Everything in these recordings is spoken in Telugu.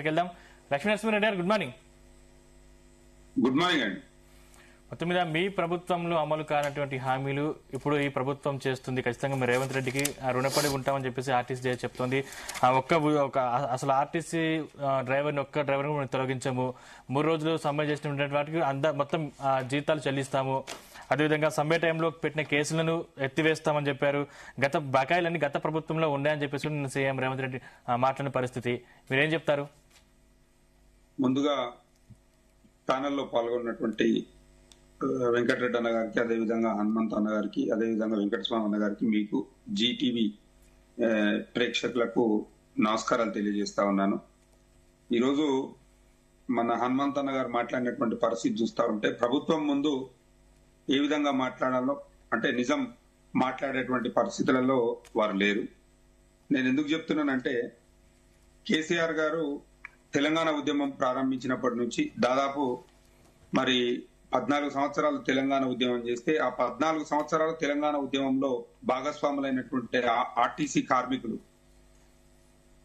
వెళ్దాం. లక్ష్మీనరసింహారెడ్డి గారు, గుడ్ మార్నింగ్. గుడ్ మార్నింగ్ అండి. మొత్తం మీద మీ ప్రభుత్వంలో అమలు కానటువంటి హామీలు ఇప్పుడు ఈ ప్రభుత్వం చేస్తుంది. ఖచ్చితంగా మీరు రేవంత్ రెడ్డికి రుణపడి ఉంటామని చెప్పేసి ఆర్టీసీ చెప్తోంది. అసలు ఆర్టీసీ ఒక్క డ్రైవర్ని మేము తొలగించాము, 3 రోజులు సమ్మె చేసినటువంటి వాటికి మొత్తం జీతాలు చెల్లిస్తాము, అదేవిధంగా సమ్మె టైంలో పెట్టిన కేసులను ఎత్తివేస్తామని చెప్పారు. బకాయిలన్నీ గత ప్రభుత్వంలో ఉన్నాయని చెప్పేసి సీఎం రేవంత్ రెడ్డి మాట్లాడిన పరిస్థితి, మీరేం చెప్తారు? ముందుగా ప్యానెల్లో పాల్గొన్నటువంటి వెంకటరెడ్డి అన్న గారికి, అదేవిధంగా హనుమంత్ అన్న గారికి, అదేవిధంగా వెంకటస్వామి అన్న గారికి, మీకు జీటీవీ ప్రేక్షకులకు నమస్కారాలు తెలియజేస్తా ఉన్నాను. ఈరోజు మన హనుమంత్ అన్న గారు మాట్లాడినటువంటి పరిస్థితి చూస్తా ఉంటే ప్రభుత్వం ముందు ఏ విధంగా మాట్లాడాలో అంటే నిజం మాట్లాడేటువంటి పరిస్థితులలో వారు లేరు. నేను ఎందుకు చెప్తున్నానంటే కేసీఆర్ గారు తెలంగాణ ఉద్యమం ప్రారంభించినప్పటి నుంచి దాదాపు 14 సంవత్సరాలు తెలంగాణ ఉద్యమం చేస్తే ఆ 14 సంవత్సరాలు తెలంగాణ ఉద్యమంలో భాగస్వాములైనటువంటి ఆర్టీసీ కార్మికులు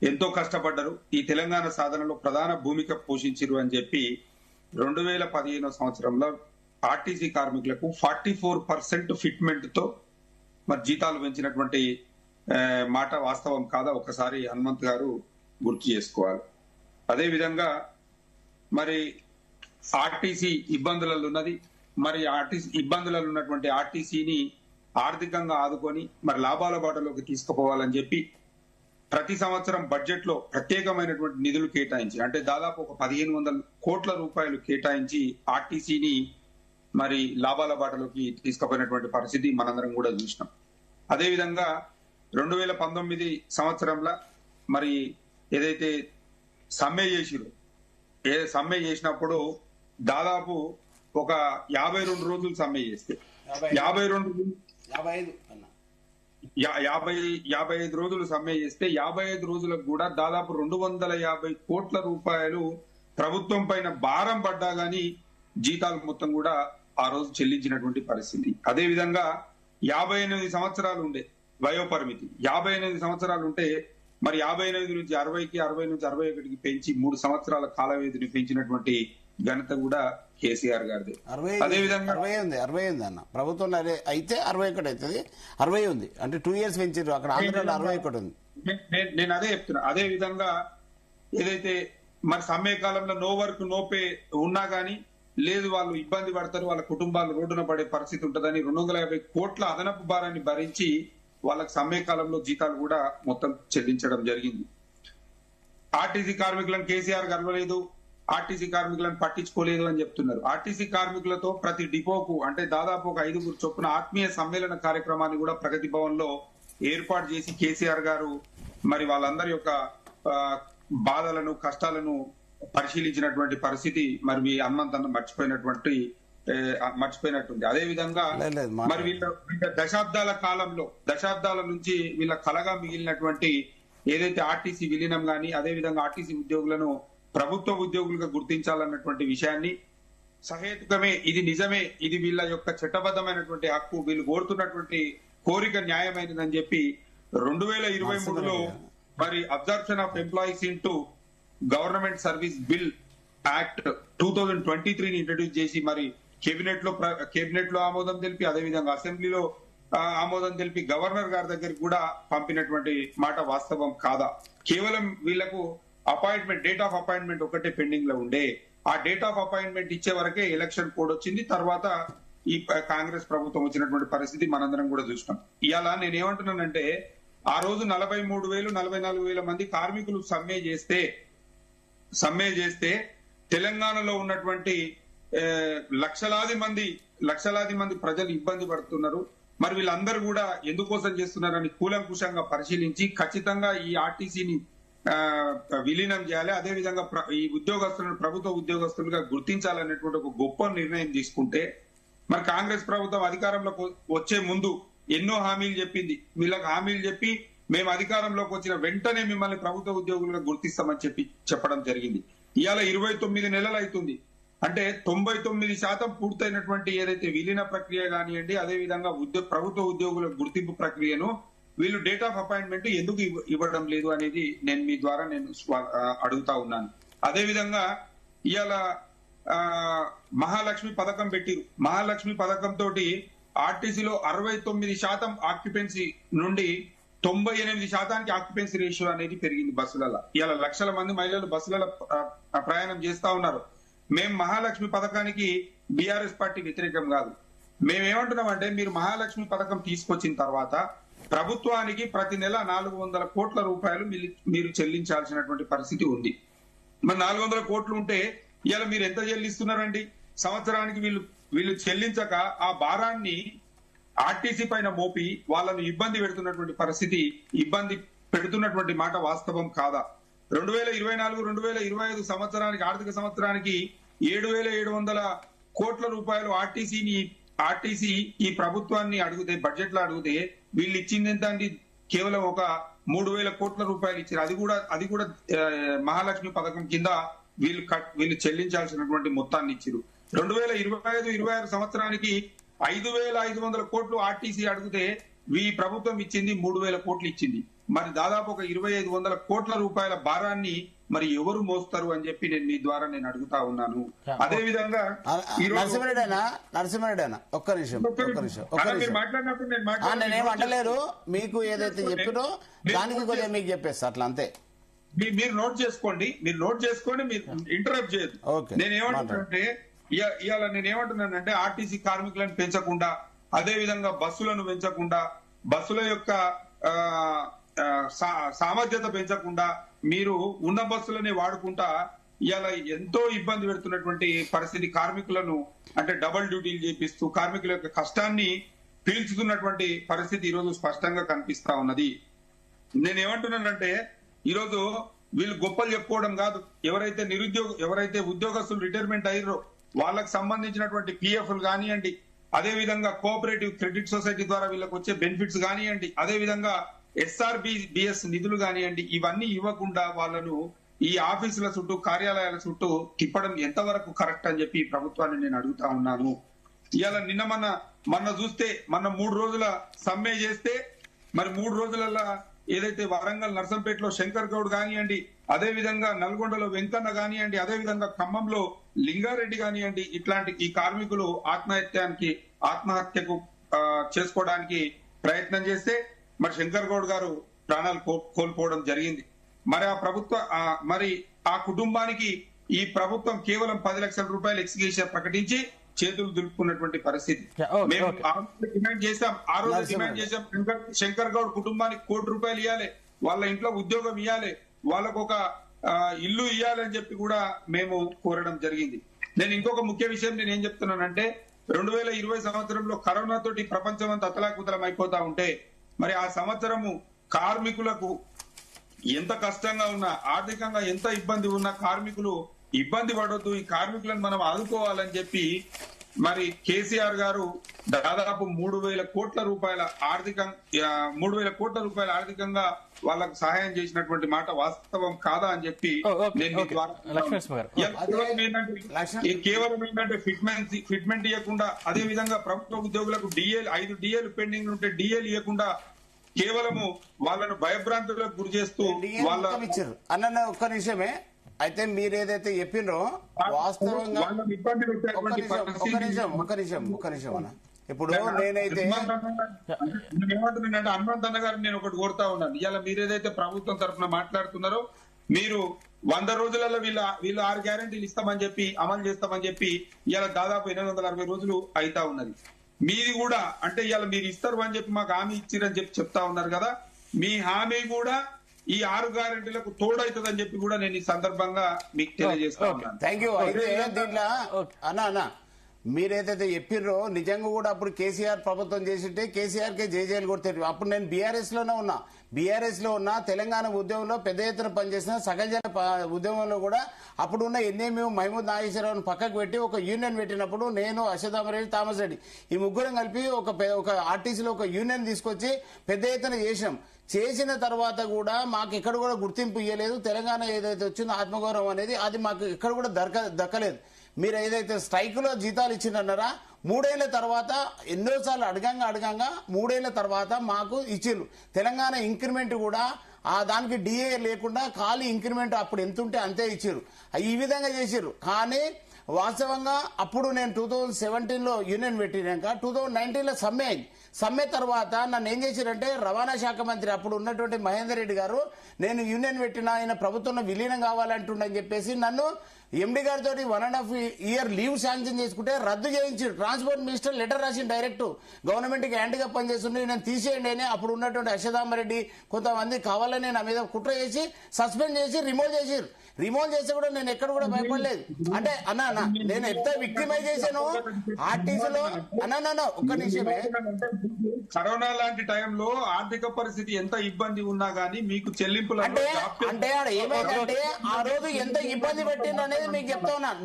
ఎంతో కష్టపడ్డారు. ఈ తెలంగాణ సాధనలో ప్రధాన భూమిక పోషించారు అని చెప్పి 2015 సంవత్సరంలో ఆర్టీసీ కార్మికులకు 44% ఫిట్మెంట్ తో జీతాలు పెంచినటువంటి మాట వాస్తవం కాదా? ఒకసారి హనుమంత్ గారు గుర్తు చేసుకోవాలి. అదే విధంగా ఆర్టీసీ ఇబ్బందులలో ఉన్నది. ఆర్టీసీ ఇబ్బందులలో ఉన్నటువంటి ఆర్టీసీని ఆర్థికంగా ఆదుకొని లాభాల బాటలోకి తీసుకుపోవాలని చెప్పి ప్రతి సంవత్సరం బడ్జెట్ లో ప్రత్యేకమైనటువంటి నిధులు కేటాయించి అంటే దాదాపు ఒక 1500 కోట్ల రూపాయలు కేటాయించి ఆర్టీసీని లాభాల బాటలోకి తీసుకుపోయినటువంటి పరిస్థితి మనందరం కూడా చూసినాం. అదే విధంగా 2019 సంవత్సరంలో ఏదైతే సమ్మె చేసినప్పుడు దాదాపు ఒక 52 రోజులు సమ్మె చేస్తే 55 రోజులు సమ్మె చేస్తే 55 రోజులకు కూడా దాదాపు 250 కోట్ల రూపాయలు ప్రభుత్వం పైన భారం పడ్డా గాని జీతాలు మొత్తం కూడా ఆ రోజు చెల్లించినటువంటి పరిస్థితి. అదే విధంగా 58 సంవత్సరాలు ఉండే వయోపరిమితి, 58 సంవత్సరాలు ఉంటే 58 నుంచి 60కి, 60 నుంచి 61కి పెంచి 3 సంవత్సరాల కాల వ్యవధిని పెంచినటువంటి ఘనత కూడా కేసీఆర్ గారిది. అదే విధంగా 60 ఉంది అన్న ప్రభుత్వంలో అయితే 61 అవుతుంది, 60 ఉంది అంటే 2 years పెంచారు. అక్కడ ఆంధ్రాలో 61 ఉంది. నేను అదే చెప్తున్నా. అదే విధంగా ఏదైతే సమ్మె కాలంలో నో వర్క్ నో పే ఉన్నా గానీ లేదు, వాళ్ళు ఇబ్బంది పడతారు, వాళ్ళ కుటుంబాలు రోడ్డున పడే పరిస్థితి ఉంటుందని 250 కోట్ల అదనపు భారాన్ని భరించి వాళ్ళకి సమ్మె కాలంలో జీతాలు కూడా మొత్తం చెల్లించడం జరిగింది. ఆర్టీసీ కార్మికులను కేసీఆర్ గర్వలేదు, ఆర్టీసీ కార్మికులను పట్టించుకోలేదు అని చెప్తున్నారు. ఆర్టీసీ కార్మికులతో ప్రతి డిపోకు అంటే దాదాపు ఒక 5 చొప్పున ఆత్మీయ సమ్మేళన కార్యక్రమాన్ని కూడా ప్రగతి భవన్ లో ఏర్పాటు చేసి కేసీఆర్ గారు వాళ్ళందరి యొక్క బాధలను కష్టాలను పరిశీలించినటువంటి పరిస్థితి మీ హనుమంత్ అన్న మర్చిపోయినట్టుంది. అదే విధంగా వీళ్ళ దశాబ్దాల నుంచి వీళ్ళ కలగా మిగిలినటువంటి ఏదైతే ఆర్టీసీ విలీనం గాని అదే విధంగా ఆర్టీసీ ఉద్యోగులను ప్రభుత్వ ఉద్యోగులుగా గుర్తించాలన్నటువంటి విషయాన్ని సహేతుకమే, ఇది నిజమే, ఇది వీళ్ళ యొక్క చట్టబద్ధమైనటువంటి హక్కు, వీళ్ళు కోరుతున్నటువంటి కోరిక న్యాయమైనదని చెప్పి 2023లో absorption of employees into government service bill act 2023ని ఇంట్రడ్యూస్ చేసి కేబినెట్ లో ఆమోదం తెలిపి అదేవిధంగా అసెంబ్లీలో ఆమోదం తెలిపి గవర్నర్ గారి దగ్గరికి కూడా పంపినటువంటి మాట వాస్తవం కాదా? కేవలం వీళ్లకు డేట్ ఆఫ్ అపాయింట్మెంట్ ఒకటే పెండింగ్ లో ఉండే, ఆ డేట్ ఆఫ్ అపాయింట్మెంట్ ఇచ్చే వరకే ఎలక్షన్ కోడ్ వచ్చింది. తర్వాత ఈ కాంగ్రెస్ ప్రభుత్వం వచ్చినటువంటి పరిస్థితి మనందరం కూడా చూసినాం. ఇవాళ నేనేమంటున్నానంటే ఆ రోజు 43,000-44,000 మంది కార్మికులు సమ్మె చేస్తే తెలంగాణలో ఉన్నటువంటి లక్షలాది మంది ప్రజలు ఇబ్బంది పడుతున్నారు. వీళ్ళందరూ కూడా ఎందుకోసం చేస్తున్నారని కూలంకుషంగా పరిశీలించి ఖచ్చితంగా ఈ ఆర్టీసీని విలీనం చేయాలి, అదేవిధంగా ఈ ఉద్యోగస్తులను ప్రభుత్వ ఉద్యోగస్తులుగా గుర్తించాలనేటువంటి ఒక గొప్ప నిర్ణయం తీసుకుంటే కాంగ్రెస్ ప్రభుత్వం అధికారంలోకి వచ్చే ముందు ఎన్నో హామీలు చెప్పింది. వీళ్ళకి హామీలు చెప్పి మేము అధికారంలోకి వచ్చిన వెంటనే మిమ్మల్ని ప్రభుత్వ ఉద్యోగులుగా గుర్తిస్తామని చెప్పడం జరిగింది. ఇవాళ 29 నెలలు అవుతుంది. అంటే 99% పూర్తయినటువంటి ఏదైతే విలీన ప్రక్రియ కానివ్వండి, అదే విధంగా ప్రభుత్వ ఉద్యోగుల గుర్తింపు ప్రక్రియను వీళ్ళు డేట్ ఆఫ్ అపాయింట్మెంట్ ఎందుకు ఇవ్వడం లేదు అనేది నేను మీ ద్వారా అడుగుతా ఉన్నాను. అదేవిధంగా ఇవాళ మహాలక్ష్మి పథకం పెట్టిరు. మహాలక్ష్మి పథకం తోటి ఆర్టీసీలో 69% ఆక్యుపెన్సీ నుండి 98% ఆక్యుపెన్సీ రేషియో అనేది పెరిగింది బస్సులలో. ఇలా లక్షల మంది మహిళలు బస్సులలో ప్రయాణం చేస్తా ఉన్నారు. మేము మహాలక్ష్మి పథకానికి బీఆర్ఎస్ పార్టీ వ్యతిరేకం కాదు. మేమేమంటున్నామంటే మీరు మహాలక్ష్మి పథకం తీసుకొచ్చిన తర్వాత ప్రభుత్వానికి ప్రతి నెల 400 కోట్ల రూపాయలు మీరు చెల్లించాల్సినటువంటి పరిస్థితి ఉంది. మరి 400 కోట్లు ఉంటే ఇలా మీరు ఎంత చెల్లిస్తున్నారండి? సంవత్సరానికి వీళ్ళు చెల్లించక ఆ భారాన్ని ఆర్టీసీ పైన మోపి వాళ్ళను ఇబ్బంది పెడుతున్నటువంటి పరిస్థితి, ఇబ్బంది పెడుతున్నటువంటి మాట వాస్తవం కాదా? 2024-2025 సంవత్సరానికి, ఆర్థిక సంవత్సరానికి 7,700 కోట్ల రూపాయలు ఆర్టీసీ ఈ ప్రభుత్వాన్ని అడిగితే, బడ్జెట్ లో అడిగితే వీళ్ళు ఇచ్చింది ఎంత అండి? కేవలం ఒక 3,000 కోట్ల రూపాయలు ఇచ్చారు. అది కూడా మహాలక్ష్మి పథకం కింద వీళ్ళు చెల్లించాల్సినటువంటి మొత్తాన్ని ఇచ్చారు. 2025-26 సంవత్సరానికి 5,500 కోట్లు ఆర్టీసీ అడిగితే ఈ ప్రభుత్వం ఇచ్చింది 3,000 కోట్లు ఇచ్చింది. మరి దాదాపు ఒక 2,500 కోట్ల రూపాయల భారాన్ని మరి ఎవరు మోస్తారు అని చెప్పి నేను మీ ద్వారా అడుగుతా ఉన్నాను. అదే విధంగా నరసింహారెడ్డి ఒక్క నిమిషం మాట్లాడినప్పుడు నేనేం అంటలేరు. మీకు ఏదైతే చెప్పినో దానికి కొద్దిగా మీకు చెప్పేస్తా, అట్లా అంతే. మీరు నోట్ చేసుకోండి, మీరు ఇంటరప్ట్ చేయదు. నేనేమంటున్నానంటే ఇవాళ నేనేమంటున్నానంటే ఆర్టీసీ కార్మికులను పెంచకుండా, అదే విధంగా బస్సులను పెంచకుండా, బస్సుల యొక్క సామర్థ్యత పెంచకుండా మీరు ఉన్న బస్సులనే వాడుకుంటా ఇవాళ ఎంతో ఇబ్బంది పెడుతున్నటువంటి పరిస్థితి, కార్మికులను అంటే డబుల్ డ్యూటీలు చేపిస్తూ కార్మికుల యొక్క కష్టాన్ని పీల్చుతున్నటువంటి పరిస్థితి ఈరోజు స్పష్టంగా కనిపిస్తా ఉన్నది. నేనేమంటున్నానంటే ఈరోజు వీళ్ళు గొప్పలు చెప్పుకోవడం కాదు. ఎవరైతే ఉద్యోగస్తులు రిటైర్మెంట్ అయ్యారో వాళ్ళకి సంబంధించినటువంటి పిఎఫ్లు కానివ్వండి, అదే విధంగా కోఆపరేటివ్ క్రెడిట్ సొసైటీ ద్వారా వీళ్ళకి వచ్చే బెనిఫిట్స్ కానివ్వండి, అదే విధంగా SRBS నిధులు కానివ్వండి, ఇవన్నీ ఇవ్వకుండా వాళ్ళను ఈ ఆఫీసుల చుట్టూ, కార్యాలయాల చుట్టూ తిప్పడం ఎంతవరకు కరెక్ట్ అని చెప్పి ప్రభుత్వాన్ని నేను అడుగుతా ఉన్నాను. ఇవాళ మొన్న చూస్తే 3 రోజుల సమ్మె చేస్తే మరి 3 రోజులలో ఏదైతే వరంగల్ నర్సంపేటలో శంకర్ గౌడ్ కానివ్వండి, అదే విధంగా నల్గొండలో వెంకన్న కానివ్వండి, అదే విధంగా ఖమ్మంలో లింగారెడ్డి కానివ్వండి, ఇట్లాంటి ఈ కార్మికులు ఆత్మహత్యకు చేసుకోవడానికి ప్రయత్నం చేస్తే మరి శంకర్ గౌడ్ గారు ప్రాణాలు కోల్పోవడం జరిగింది. మరి ఆ కుటుంబానికి ఈ ప్రభుత్వం కేవలం 10 లక్షల రూపాయలు ఎక్స్గ్రేషియా ప్రకటించి చేతులు దులుపుకున్నటువంటి పరిస్థితి. మేము డిమాండ్ చేశాం, ఆ రోజు డిమాండ్ చేశాం, శంకర్ గౌడ్ కుటుంబానికి 1 కోటి రూపాయలు ఇవ్వాలి, వాళ్ళ ఇంట్లో ఉద్యోగం ఇవ్వాలి, వాళ్ళకు ఒక ఇల్లు ఇవ్వాలని చెప్పి కూడా మేము కోరడం జరిగింది. నేను ఇంకొక ముఖ్య విషయం నేను ఏం చెప్తున్నానంటే 2020 సంవత్సరంలో కరోనా తోటి ప్రపంచం అంతా అతలాకుతలం అయిపోతా ఉంటే మరి ఆ సంవత్సరము కార్మికులకు ఎంత కష్టంగా ఉన్నా, ఆర్థికంగా ఎంత ఇబ్బంది ఉన్నా కార్మికులు ఇబ్బంది పడొద్దు, ఈ కార్మికులను మనం ఆదుకోవాలని చెప్పి మరి కేసీఆర్ గారు దాదాపు 3,000 కోట్ల రూపాయల ఆర్థికంగా వాళ్ళకు సహాయం చేసినటువంటి మాట వాస్తవం కాదా అని చెప్పి నేను కేవలం ఏంటంటే ఫిట్మెంట్ ఇవ్వకుండా, అదే విధంగా ప్రభుత్వ ఉద్యోగులకు 5 డిఏలు పెండింగ్ ఉంటే డిఏలు ఇవ్వకుండా కేవలము వాళ్ళను భయభ్రాంతులకు గురి చేస్తూ వాళ్ళ అన్న ఒక్క నిమిషమే. అయితే మీరు ఏదైతే చెప్పినో వాస్తవంగా ఒక్క నిమిషం అన్న, ఇప్పుడు నేనైతే ఏమంటున్నానంటే హనుమంతన్న గారు నేను ఒకటి కోరుతా ఉన్నాను. ఇవాళ మీరు ఏదైతే ప్రభుత్వం తరఫున మాట్లాడుతున్నారో మీరు 100 రోజులలో వీళ్ళు 6 గ్యారెంటీలు ఇస్తామని చెప్పి అమలు చేస్తామని చెప్పి ఇవాళ దాదాపు 860 రోజులు అయితా ఉన్నది. మీది కూడా అంటే ఇవాళ మీరు ఇస్తారు అని చెప్పి మాకు హామీ ఇచ్చిరని చెప్పి చెప్తా ఉన్నారు కదా, మీ హామీ కూడా ఈ 6 గ్యారెంటీలకు తోడైతుందని చెప్పి కూడా నేను ఈ సందర్భంగా మీకు తెలియజేస్తా ఉన్నాను. Thank you. అయితే దీంట్లో అన్న మీరేదైతే చెప్పిర్రో నిజంగా కూడా అప్పుడు కేసీఆర్ ప్రభుత్వం చేసింటే కేసీఆర్ కే జైలు కొడతారు. అప్పుడు నేను బీఆర్ఎస్ లో ఉన్నా తెలంగాణ ఉద్యమంలో పెద్ద ఎత్తున పనిచేసిన సకల ఉద్యమంలో కూడా అప్పుడున్న ఎన్ఏఎం మహమూద్ నాగేశ్వరరావును పక్కకు పెట్టి ఒక యూనియన్ పెట్టినప్పుడు నేను అశ్వత్థామరెడ్డి థామస్ రెడ్డి ఈ ముగ్గురం కలిపి ఒక ఆర్టీసీలో ఒక యూనియన్ తీసుకొచ్చి పెద్ద ఎత్తున చేసిన తర్వాత కూడా మాకు ఎక్కడ కూడా గుర్తింపు ఇవ్వలేదు. తెలంగాణ ఏదైతే వచ్చిందో ఆత్మగౌరవం అనేది అది మాకు ఎక్కడ కూడా దక్కలేదు. మీరు ఏదైతే స్ట్రైక్ లో జీతాలు ఇచ్చిందన్నారా 3 ఏళ్ల తర్వాత ఎన్నోసార్లు అడగంగా 3 ఏళ్ల తర్వాత మాకు ఇచ్చిర్రు. తెలంగాణ ఇంక్రిమెంట్ కూడా దానికి డిఏ లేకుండా ఖాళీ ఇంక్రిమెంట్ అప్పుడు ఎంత ఉంటే అంతే ఇచ్చారు. ఈ విధంగా చేసిర్రు. కానీ వాస్తవంగా అప్పుడు నేను 2017లో యూనియన్ పెట్టినాక 2019లో సమ్మె అయింది. సమ్మె తర్వాత నన్ను ఏం చేశారంటే రవాణా శాఖ మంత్రి అప్పుడు ఉన్నటువంటి మహేందర్ రెడ్డి గారు నేను యూనియన్ పెట్టిన ఆయన ప్రభుత్వంలో విలీనం కావాలంటుండని చెప్పేసి నన్ను ఎండి గారితో 1.5 ఇయర్ లీవ్ శాంక్షన్ చేసుకుంటే రద్దు చేయించారు. ట్రాన్స్పోర్ట్ మినిస్టర్ లెటర్ రాసిన డైరెక్ట్ గవర్నమెంట్ కి యాంటీగా పనిచేస్తుంటే నేను తీసేయండి అని అప్పుడు ఉన్నటువంటి అశ్వథామరెడ్డి కొంతమంది కావాలని నా మీద కుట్ర చేసి సస్పెండ్ చేసి రిమూవ్ చేసారు. రిమూవ్ చేస్తే కూడా నేను ఎక్కడ కూడా భయపడలేదు. అంటే అన్న నేను ఎంత విక్టిమైజ్ చేశాను ఆర్టీసీలో అన్న ఒక్క నిమిషమే. కరోనా లాంటి టైంలో ఆర్థిక పరిస్థితి ఎంత ఇబ్బంది ఉన్నా గానీ మీకు చెల్లింపులు అంటే ఏమైందంటే ఆ రోజు ఎంత ఇబ్బంది పెట్టింది అనేది మీకు చెప్తా ఉన్నాను.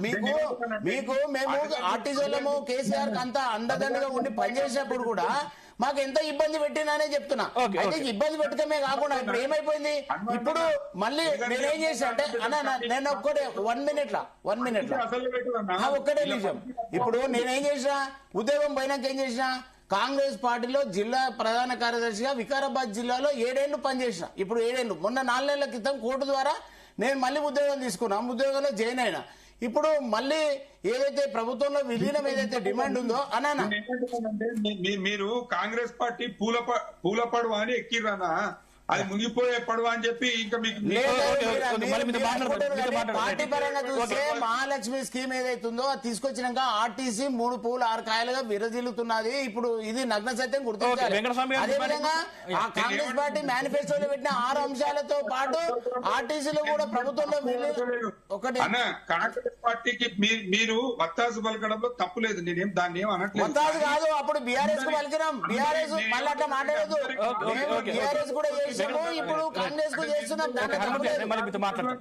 మీకు మేము ఆర్టీసీలము కేసీఆర్ అంతా అండదండగా ఉండి పనిచేసినప్పుడు కూడా మాకు ఎంత ఇబ్బంది పెట్టిననే చెప్తున్నా. అయితే ఇబ్బంది పెట్టడమే కాకుండా ఇప్పుడు ఏమైపోయింది, ఇప్పుడు మళ్ళీ నేనేం చేసా అంటే నేను ఒక్కటే 1 మినిట్ లా ఒక్కటే నిజం. ఇప్పుడు నేనేం చేసినా ఉద్యోగం పోయినాక ఏం చేసినా కాంగ్రెస్ పార్టీలో జిల్లా ప్రధాన కార్యదర్శిగా వికారాబాద్ జిల్లాలో 7 ఏళ్లు పనిచేసిన. ఇప్పుడు 7 ఏళ్లు మొన్న 4 నెలల క్రితం కోర్టు ద్వారా నేను మళ్ళీ ఉద్యోగం తీసుకున్నా, ఉద్యోగంలో జాయిన్ అయినా. ఇప్పుడు మళ్ళీ ఏదైతే ప్రభుత్వంలో విలీనం ఏదైతే డిమాండ్ ఉందో అన్నా మీరు కాంగ్రెస్ పార్టీ పూల పడవ అని ఎక్కిర్రనా, అది మునిగిపోయే పడవ అని చెప్పి ఇంకా మీకు పార్టీ పరంగా చూస్తే మహాలక్ష్మి స్కీమ్ ఏదైతుందో అది తీసుకొచ్చినాక ఆర్టీసీ 3 పూలు 6 కాయలుగా విరజిల్లుతున్నది. ఇప్పుడు ఇది నగ్న సత్యం గుర్తించాలి. అదేవిధంగా ఆ కాంగ్రెస్ పార్టీ మేనిఫెస్టోలో పెట్టిన 6 అంశాలతో పాటు ఆర్టీసీలో కూడా ప్రభుత్వంలో ఒకటి కాంగ్రెస్ పార్టీకి మీరు వత్తాసు పలకడంలో తప్పు లేదు, నేనేం దాన్ని ఏం అనట్లేదు. వత్తాసు కాదు, అప్పుడు బీఆర్ఎస్ కు పలికినాం. బీఆర్ఎస్ మళ్ళీ అట్లా మాట్లాడదు. బీఆర్ఎస్ కూడా ఇప్పుడు కాంగ్రెస్ కు చేస్తున్నాం.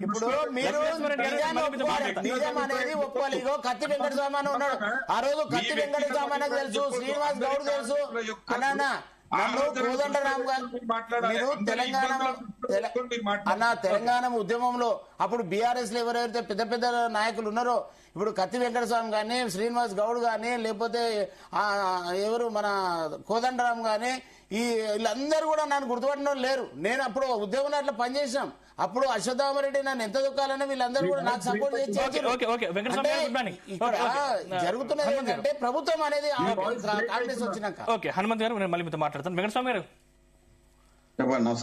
ఇప్పుడు మీరు నిజం అనేది ఒప్పుకోవాలి. ఇగో కత్తి వెంకట స్వామి అని ఉన్నాడు. ఆ రోజు కత్తి వెంకట స్వామి అనేది తెలుసు, శ్రీనివాస్ గౌడ్ తెలుసు. అన్నా నన్ను కోదండరామ్ గారు మీరు తెలంగాణ ఉద్యమంలో అప్పుడు బీఆర్ఎస్ లో ఎవరైతే పెద్ద పెద్ద నాయకులు ఉన్నారో ఇప్పుడు కత్తి వెంకటస్వామి గానీ శ్రీనివాస్ గౌడ్ గానీ లేకపోతే ఎవరు మన కోదండరామ్ గానీ వీళ్ళందరూ కూడా నన్ను గుర్తుపట్టిన లేరు. నేను అప్పుడు ఉద్యోగంలో అట్లా పనిచేసాం. అప్పుడు అశ్వత్థామరెడ్డి నన్ను ఎంత దుఃఖాలని వీళ్ళందరూ కూడా నాకు సపోర్ట్ చేసి ఇక్కడ జరుగుతున్నది ఏంటంటే ప్రభుత్వం అనేది కాంగ్రెస్ వచ్చినాక. హనుమంత్ గారు మళ్ళీ మీతో మాట్లాడతాను. వెంకటస్వామి గారు చెప్పండి. నమస్కారం.